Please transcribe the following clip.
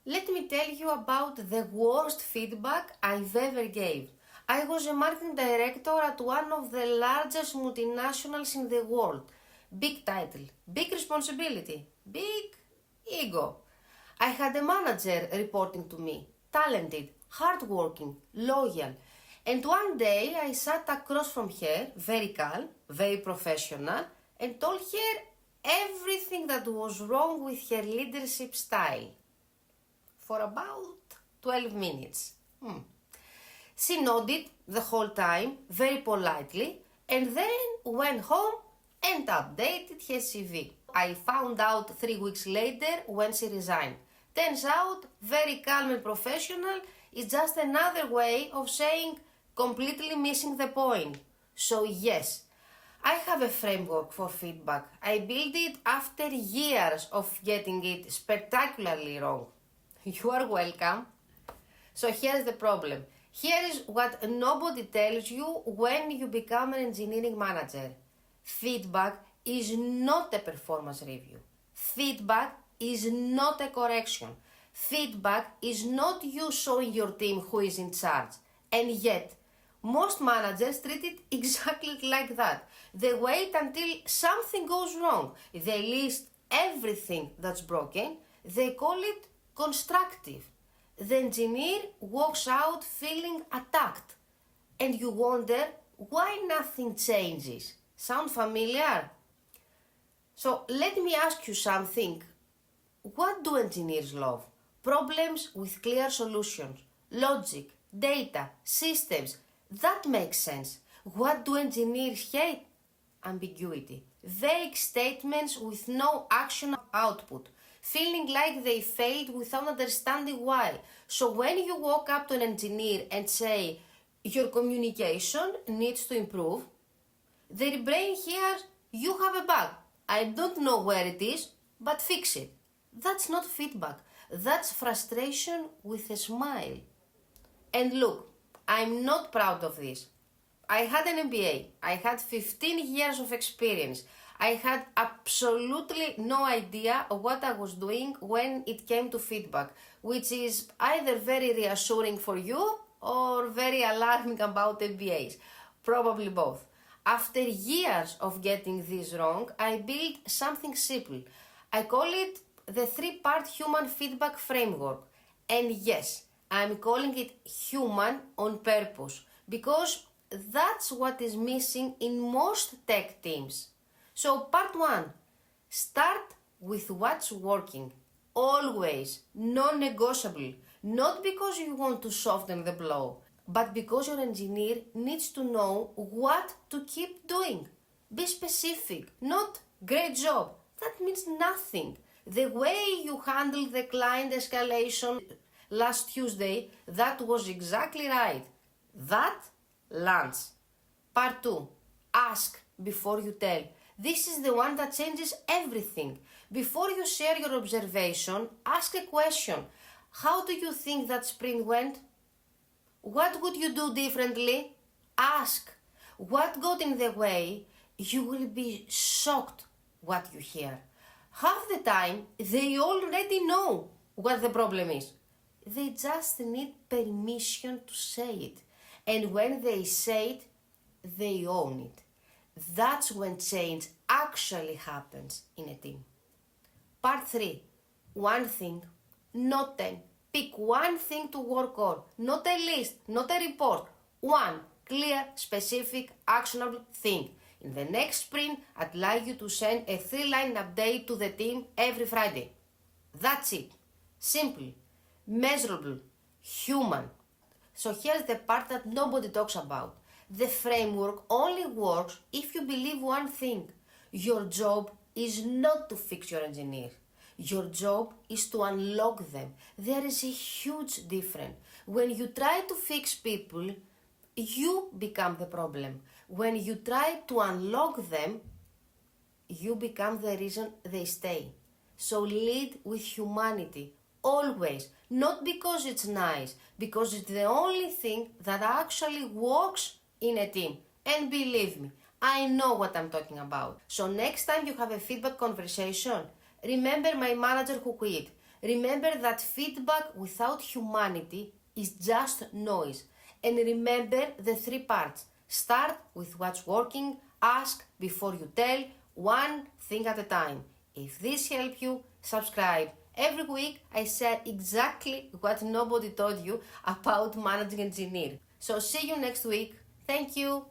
Let me tell you about the worst feedback I've ever gave. I was a marketing director at one of the largest multinationals in the world. Big title, big responsibility, big ego. I had a manager reporting to me, talented, hardworking, loyal. And one day I sat across from her, very calm, very professional, and told her everything that was wrong with her leadership style. For about 12 minutes. She nodded the whole time, very politely, and then went home and updated her CV. I found out 3 weeks later when she resigned. Turns out, very calm and professional is just another way of saying completely missing the point. So yes, I have a framework for feedback. I built it after years of getting it spectacularly wrong. You are welcome. So here's the problem. Here is what nobody tells you when you become an engineering manager. Feedback is not a performance review. Feedback is not a correction. Feedback is not you showing your team who is in charge. And yet, most managers treat it exactly like that. They wait until something goes wrong. They list everything that's broken. They call it constructive. The engineer walks out feeling attacked. And you wonder why nothing changes. Sound familiar? So let me ask you something. What do engineers love? Problems with clear solutions, logic, data, systems. That makes sense. What do engineers hate? Ambiguity. Vague statements with no action output. Feeling like they failed without understanding why. So when you walk up to an engineer and say, your communication needs to improve, their brain hears, you have a bug. I don't know where it is, but fix it. That's not feedback. That's frustration with a smile. And look, I'm not proud of this. I had an MBA. I had 15 years of experience. I had absolutely no idea of what I was doing when it came to feedback, which is either very reassuring for you or very alarming about MBAs. Probably both. After years of getting this wrong, I built something simple. I call it the 3-part human feedback framework. And yes, I'm calling it human on purpose because that's what is missing in most tech teams. So part 1, start with what's working. Always, non-negotiable. Not because you want to soften the blow, but because your engineer needs to know what to keep doing. Be specific, not great job. That means nothing. The way you handled the client escalation last Tuesday, that was exactly right. That lands. Part 2, ask before you tell. This is the one that changes everything. Before you share your observation, ask a question. How do you think that sprint went? What would you do differently? Ask. What got in the way? You will be shocked what you hear. Half the time, they already know what the problem is. They just need permission to say it. And when they say it, they own it. That's when change actually happens in a team. Part 3, one thing, not 10. Pick one thing to work on, not a list, not a report. One clear, specific, actionable thing. In the next sprint, I'd like you to send a 3-line update to the team every Friday. That's it. Simple, measurable, human. So here's the part that nobody talks about. The framework only works if you believe one thing. Your job is not to fix your engineer. Your job is to unlock them. There is a huge difference. When you try to fix people, you become the problem. When you try to unlock them, you become the reason they stay. So lead with humanity, always. Not because it's nice, because it's the only thing that actually works in a team. And believe me, I know what I'm talking about. So next time you have a feedback conversation, remember my manager who quit. Remember that feedback without humanity is just noise. And remember the 3 parts. Start with what's working, ask before you tell, one thing at a time. If this helped you, subscribe. Every week I share exactly what nobody told you about managing engineers. So see you next week. Thank you.